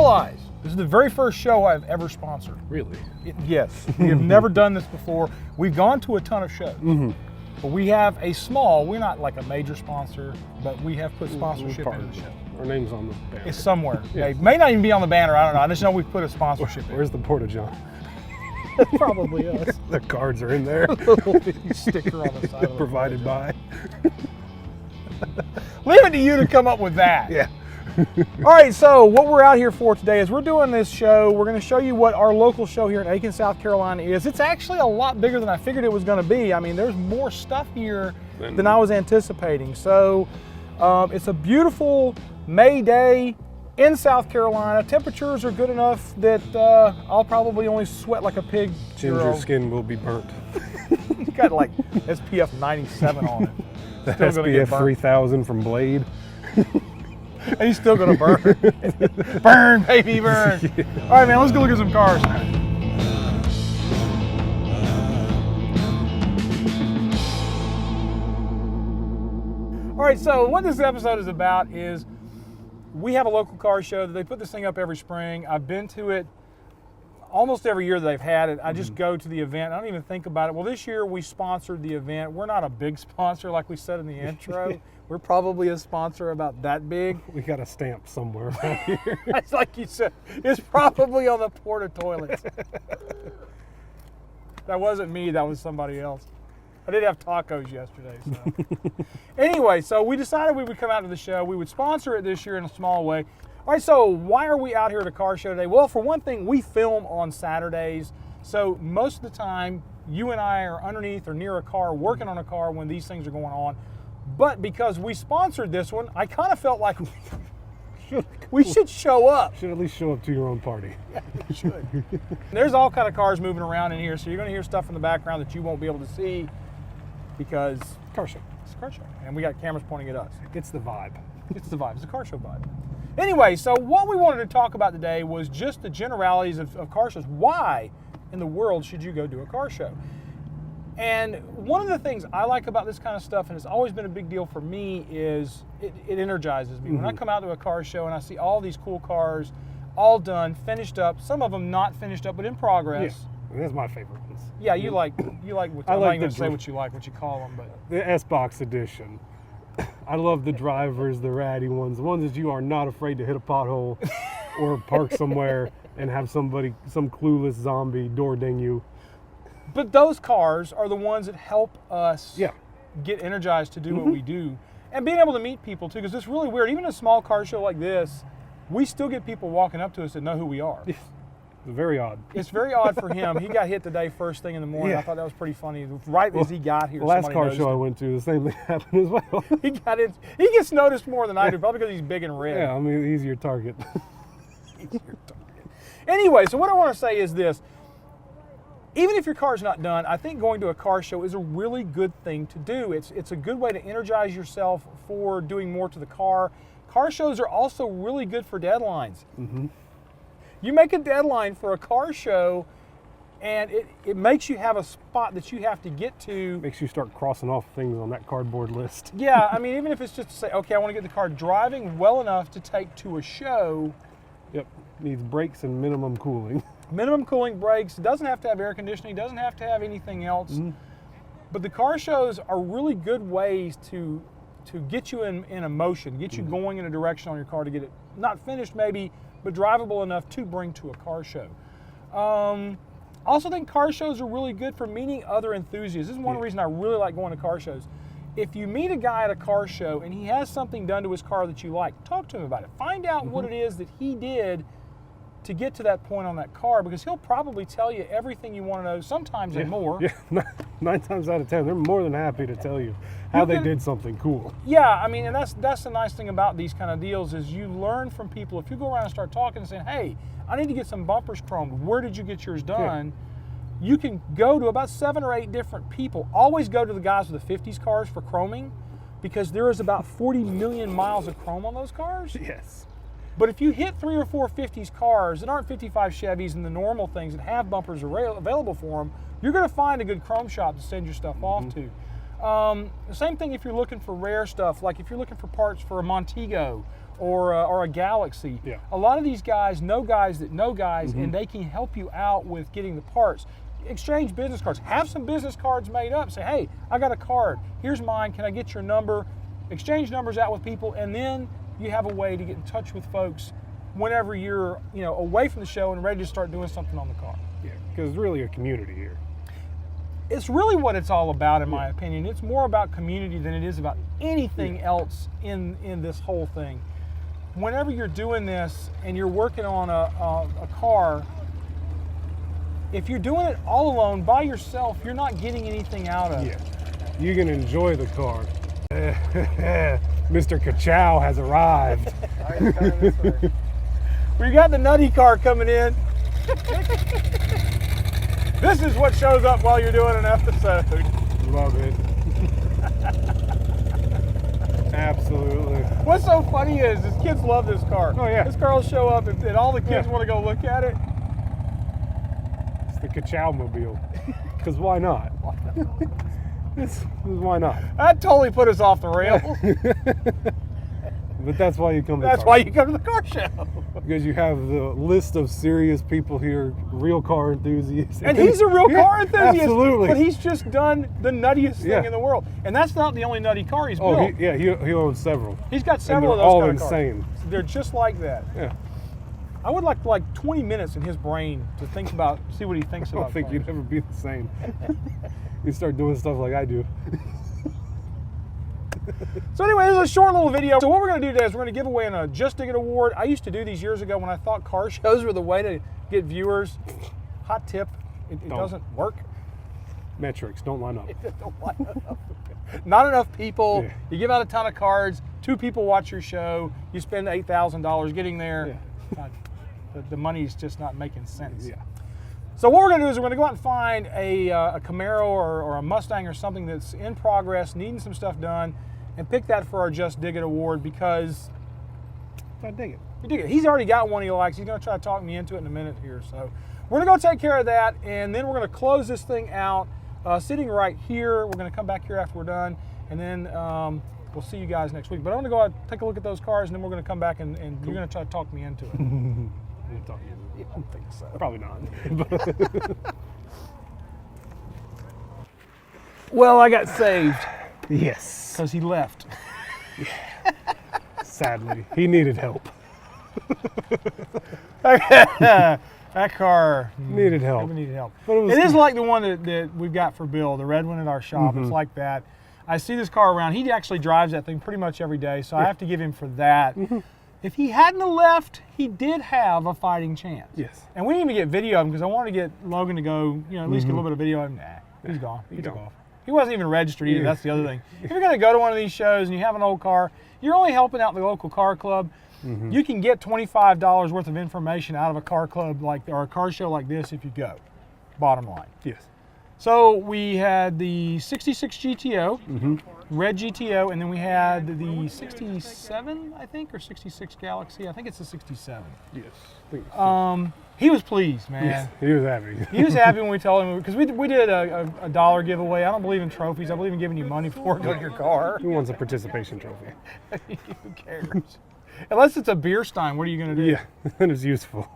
realize this is the very first show I've ever sponsored. Really? Yes. We have never done this before. We've gone to a ton of shows. But we have a small, we're not like a major sponsor, but we have put sponsorship into the show. Our name's on the banner. It's somewhere. Yeah. It may not even be on the banner, I don't know. I just know we've put a sponsorship in. Where's the Porta-John? Probably us. The cards are in there. A little sticker on the side of the Provided by. Leave it to you to come up with that. Yeah. All right, so what we're out here for today is we're doing this show. We're going to show you what our local show here in Aiken, South Carolina is. It's actually a lot bigger than I figured it was going to be. I mean, there's more stuff here than I was anticipating. So it's a beautiful May day in South Carolina. Temperatures are good enough that I'll probably only sweat like a pig. Ginger skin will be burnt. It's got like SPF 97 on it. The SPF 3000 from Blade. And he's still gonna burn. Burn, baby, burn. Yeah. All right, man, let's go look at some cars. All right, so what this episode is about is we have a local car show that they put this thing up every spring. I've been to it almost every year that they've had it. I just go to the event. I don't even think about it. Well, this year we sponsored the event. We're not a big sponsor like we said in the intro. We're probably a sponsor about that big. We got a stamp somewhere around here. It's like you said, it's probably on the porta toilets. That wasn't me, that was somebody else. I did have tacos yesterday. So. Anyway, so we decided we would come out to the show. We would sponsor it this year in a small way. All right, so why are we out here at a car show today? Well, for one thing, we film on Saturdays. So most of the time, you and I are underneath or near a car, working on a car when these things are going on. But because we sponsored this one, I kind of felt like we should show up. Should at least show up to your own party. Yeah, you should. There's all kind of cars moving around in here, so you're going to hear stuff in the background that you won't be able to see because Car show. it's a car show, and we got cameras pointing at us. It's the vibe. It's the vibe. It's a car show vibe. Anyway, so what we wanted to talk about today was just the generalities of car shows. Why in the world should you go do a car show? And one of the things I like about this kind of stuff, and it's always been a big deal for me, is it energizes me. When I come out to a car show and I see all these cool cars, all done, finished up, some of them not finished up, but in progress. Yeah, that's my favorite ones. Yeah, you like what, I'm not going to say what you like, what you call them, but the S-Box edition. I love the drivers, the ratty ones, the ones that you are not afraid to hit a pothole or park somewhere and have some clueless zombie door ding you. But those cars are the ones that help us get energized to do what we do. And being able to meet people too, because it's really weird. Even a small car show like this, we still get people walking up to us that know who we are. It's very odd. It's very odd for him. He got hit today first thing in the morning. I thought that was pretty funny. Right as he got here, the last car show I went to, the same thing happened as well. He gets noticed more than I do, probably because he's big and red. Yeah, I mean, he's your target. He's your target. Anyway, so what I want to say is this. Even if your car's not done, I think going to a car show is a really good thing to do. It's a good way to energize yourself for doing more to the car. Car shows are also really good for deadlines. You make a deadline for a car show, and it makes you have a spot that you have to get to. Makes you start crossing off things on that cardboard list. Yeah, I mean, even if it's just to say, okay, I want to get the car driving well enough to take to a show. Yep, needs brakes and minimum cooling. Minimum cooling brakes, doesn't have to have air conditioning, doesn't have to have anything else. But the car shows are really good ways to get you in a motion, get you going in a direction on your car to get it not finished maybe, but drivable enough to bring to a car show. I also think car shows are really good for meeting other enthusiasts. This is one reason I really like going to car shows. If you meet a guy at a car show and he has something done to his car that you like, talk to him about it. Find out what it is that he did to get to that point on that car, because he'll probably tell you everything you want to know, sometimes and more. Yeah, 9 times out of 10, they're more than happy to tell you how they did something cool. Yeah, I mean, and that's the nice thing about these kind of deals is you learn from people. If you go around and start talking and saying, hey, I need to get some bumpers chromed, where did you get yours done? You can go to about 7 or 8 different people. Always go to the guys with the 50s cars for chroming, because there is about 40 million miles of chrome on those cars. Yes. But if you hit 3 or 4 50s cars that aren't 55 Chevys and the normal things that have bumpers available for them, you're going to find a good chrome shop to send your stuff off to. Same thing if you're looking for rare stuff, like if you're looking for parts for a Montego or a Galaxy. Yeah. A lot of these guys know guys that know guys, and they can help you out with getting the parts. Exchange business cards. Have some business cards made up. Say, hey, I got a card. Here's mine. Can I get your number? Exchange numbers out with people, and then you have a way to get in touch with folks whenever you're, away from the show and ready to start doing something on the car. Yeah, because it's really a community here. It's really what it's all about, in my opinion. It's more about community than it is about anything else in this whole thing. Whenever you're doing this and you're working on a car, if you're doing it all alone by yourself, you're not getting anything out of it. You can enjoy the car. Mr. Kachow has arrived. We got the nutty car coming in. This is what shows up while you're doing an episode. Love it. Absolutely. What's so funny is kids love this car. Oh, yeah. This car will show up and all the kids want to go look at it. It's the Kachow mobile. Because why not? Why not? That totally put us off the rails. But that's why you come to That's why you come to the car show. Because you have the list of serious people here, real car enthusiasts. And he's a real car enthusiast. Absolutely. But he's just done the nuttiest thing in the world. And that's not the only nutty car he's built. He owns several. He's got And several they're of those all kind of insane. cars. They're just like that. Yeah. I would like 20 minutes in his brain to see what he thinks I about don't think cars. you'd ever be the same. You start doing stuff like I do. So anyway, this is a short little video. So what we're going to do today is we're going to give away a Just Dig It award. I used to do these years ago when I thought car shows were the way to get viewers. Hot tip, it doesn't work. Metrics don't line up. Not enough people. Yeah. You give out a ton of cards. 2 people watch your show. You spend $8,000 getting there. Yeah. The money's just not making sense. Yeah. So what we're going to do is we're going to go out and find a Camaro or a Mustang or something that's in progress, needing some stuff done, and pick that for our Just Dig It award because I dig it. we dig it. He's already got one he likes. He's going to try to talk me into it in a minute here. So we're going to go take care of that, and then we're going to close this thing out sitting right here. We're going to come back here after we're done, and then we'll see you guys next week. But I'm going to go out and take a look at those cars, and then we're going to come back and you're going to try to talk me into it. We'll talk to you. I don't think so. Probably not. Well, I got saved Yes. because he left. Sadly, he needed help. That car Needed help. It needed help. But It is like the one that we've got for Bill, the red one at our shop. It's like that. I see this car around. He actually drives that thing pretty much every day, so I have to give him for that. If he hadn't have left, he did have a fighting chance. Yes. And we didn't even get video of him because I wanted to get Logan to go, at least get a little bit of video of him. Nah, he's gone. He took off. He wasn't even registered either. That's the other thing. If you're going to go to one of these shows and you have an old car, you're only helping out the local car club. You can get $25 worth of information out of a car club or a car show like this if you go. Bottom line. Yes. So we had the 66 GTO, red GTO, and then we had the 67, I think, or 66 Galaxy. I think it's the 67. Yes. He was pleased, man. Yes. He was happy. He was happy when we told him, because we did a dollar giveaway. I don't believe in trophies. I believe in giving you money for work on your car. Who wants a participation trophy? Who cares? Unless it's a beer stein, what are you going to do? Yeah, that is useful.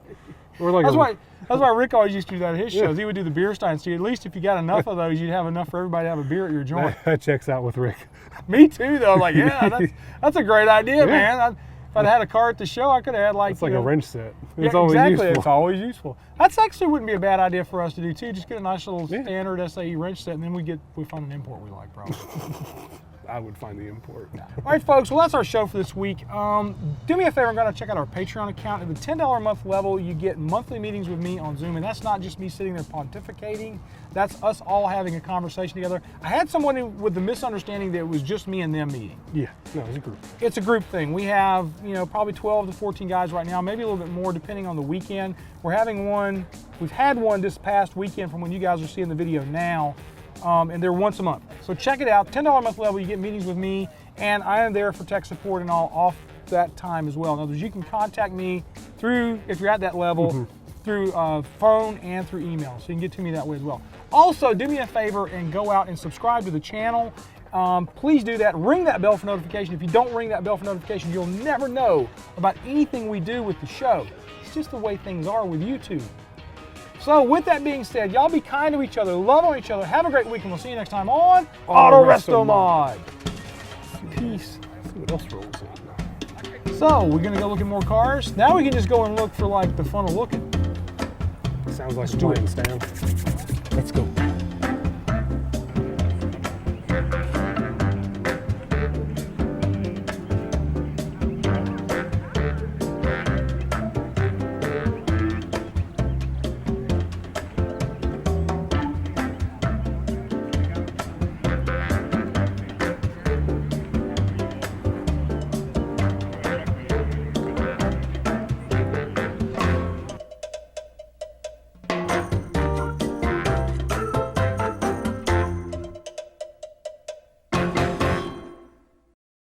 Or like That's why Rick always used to do that at his shows. He would do the beer steins. So at least if you got enough of those, you'd have enough for everybody to have a beer at your joint. That checks out with Rick. Me too, though. Like, yeah, that's a great idea, man. If I'd had a car at the show, I could have had It's like a wrench set. It's yeah, always exactly. useful. It's always useful. That's actually wouldn't be a bad idea for us to do too. Just get a nice little standard SAE wrench set, and then we find an import we like, probably. I would find the import. All right, folks. Well, that's our show for this week. Do me a favor and go to check out our Patreon account. At the $10 a month level, you get monthly meetings with me on Zoom, and that's not just me sitting there pontificating. That's us all having a conversation together. I had someone with the misunderstanding that it was just me and them meeting. Yeah, no, it's a group. It's a group thing. We have, probably 12 to 14 guys right now, maybe a little bit more depending on the weekend. We're having one. We've had one this past weekend from when you guys are seeing the video now. And they're once a month. So check it out. $10 a month level, you get meetings with me, and I am there for tech support and all off that time as well. In other words, you can contact me through, if you're at that level, through phone and through email. So you can get to me that way as well. Also, do me a favor and go out and subscribe to the channel please do that. Ring that bell for notification. If you don't ring that bell for notification, you'll never know about anything we do with the show. It's just the way things are with YouTube. So with that being said, y'all be kind to each other, love on each other, have a great week, and we'll see you next time on Autorestomod. Peace. Let's see what else rolls in. So we're gonna go look at more cars. Now we can just go and look for like the fun of looking. Sounds like a do plan, it. Stan. Let's go.